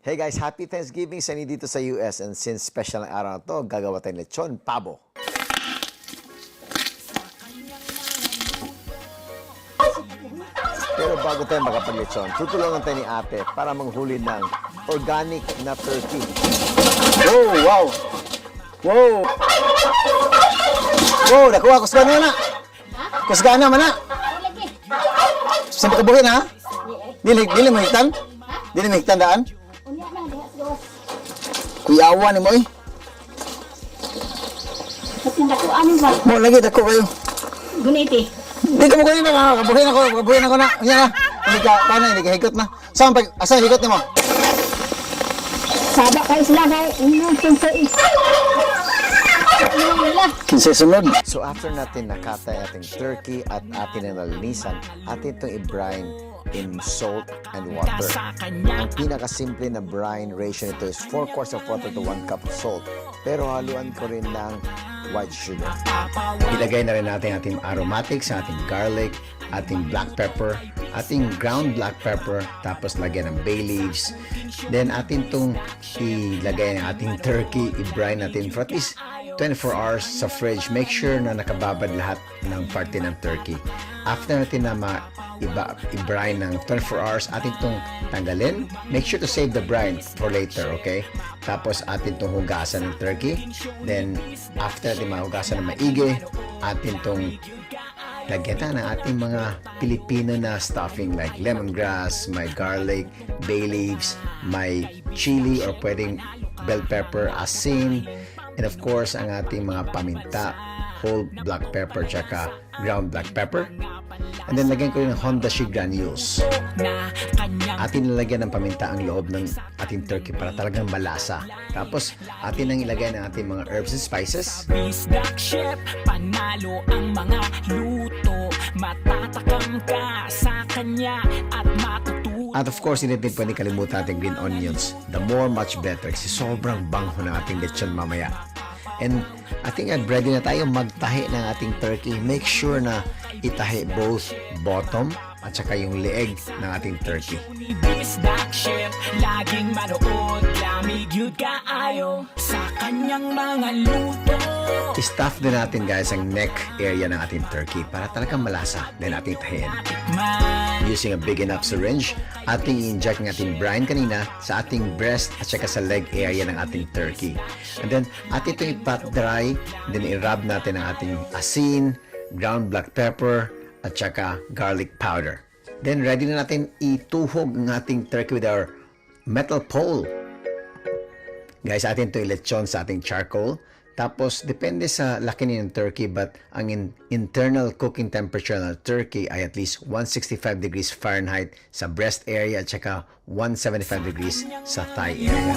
Hey guys, happy Thanksgiving sa inyo dito sa US, and since special na araw na to, gagawa tayong lechon, pabo. Pero bago tayo makapag-lechon, tutulungan tayo ni ate para manghuli ng organic na turkey. Wow, wow! Wow! Wow, nakuha, kusga na na! Kusga na, mana! Saan ka buhin, ha? Dili mahitan? Dili mahitan daan? Kuyawa ni mo eh. Dako ano ba? Mo lagi dako kayo. Guniti. Di ka mo kanina na, kabuhin ako na. Unya na. Hindi ka, paano, hindi ka higot na. Saan pag, asa higot ni mo? Saba kayo sila kay Kinsay sunod. So after natin nakatay ating turkey at atin na nalinisan, atin itong i-brine in salt and water. Ang pinakasimple na brine ratio nito is 4 quarts of water to 1 cup of salt. Pero haluan ko rin ng white sugar. Ilagay na rin natin ating aromatics, ating garlic, ating black pepper, ating ground black pepper, tapos lagyan ng bay leaves. Then atin itong ilagay ng ating turkey, i-brine natin for at least 24 hours sa fridge. Make sure na nakababad lahat ng parte ng turkey. After natin na i-brine ng 24 hours, atin itong tanggalin. Make sure to save the brine for later, okay? Tapos atin itong hugasan ng turkey. Then, after natin mahugasan ng maigi, atin itong lagyan ng ating mga Pilipino na stuffing like lemongrass, may garlic, bay leaves, may chili or pwedeng bell pepper, asin, and of course, ang ating mga paminta, whole black pepper, tsaka ground black pepper. And then, lagyan ko rin ng Hondashi granules. Atin nilagyan ng paminta ang loob ng ating turkey para talagang malasa. Tapos, atin ang ilagay ng ating mga herbs and spices. Panalo ang mga luto, matatakam ka sa kanya at matututo. At of course, hindi natin pwede kalimutan ating green onions. The more, much better. Kasi sobrang bangho ng ating lechon mamaya. And I think ready na tayo magtahi ng ating turkey. Make sure na itahi both bottom at saka yung leeg ng ating turkey. Laging manood, lamig yun kaayo sa kanyang mga luto. I-stuff din natin guys ang neck area ng ating turkey para talagang malasa. Then ating tahiin. Using a big enough syringe, ating i-inject ng ating brine kanina sa ating breast at saka sa leg area ng ating turkey. And then ating ito i-pat dry, then i-rub natin ang ating asin, ground black pepper, at saka garlic powder. Then ready na natin ituhog ng ating turkey with our metal pole. Guys, atin ito i-lechon sa ating charcoal. Tapos, depende sa laki ng turkey, but ang internal cooking temperature ng turkey ay at least 165 degrees Fahrenheit sa breast area at saka 175 degrees sa thigh area.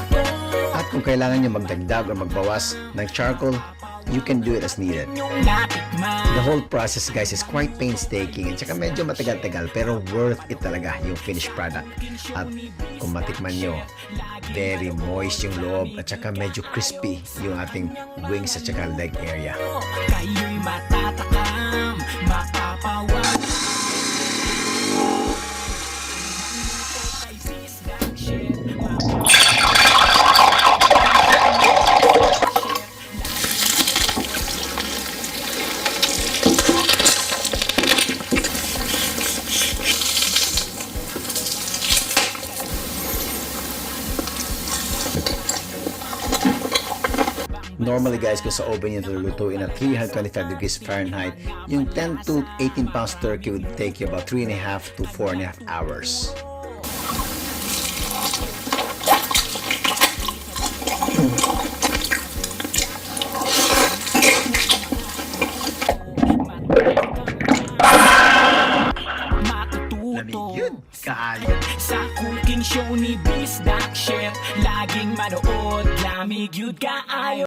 At kung kailangan nyo magdagdag o magbawas ng charcoal, you can do it as needed. The whole process, guys, is quite painstaking at saka medyo matagal-tagal, pero worth it talaga yung finished product. At kung matikman nyo, very moist yung loob at saka medyo crispy yung ating wings at saka leg area. Kayo'y matatakam, mapapawag. Normally guys, kung sa oven nyo lulutuin at 325 degrees Fahrenheit, yung 10 to 18 pounds turkey would take you about 3.5 to 4.5 hours. Sa cooking show ni Bisdak Chef, laging manood, lamig yun kaayo.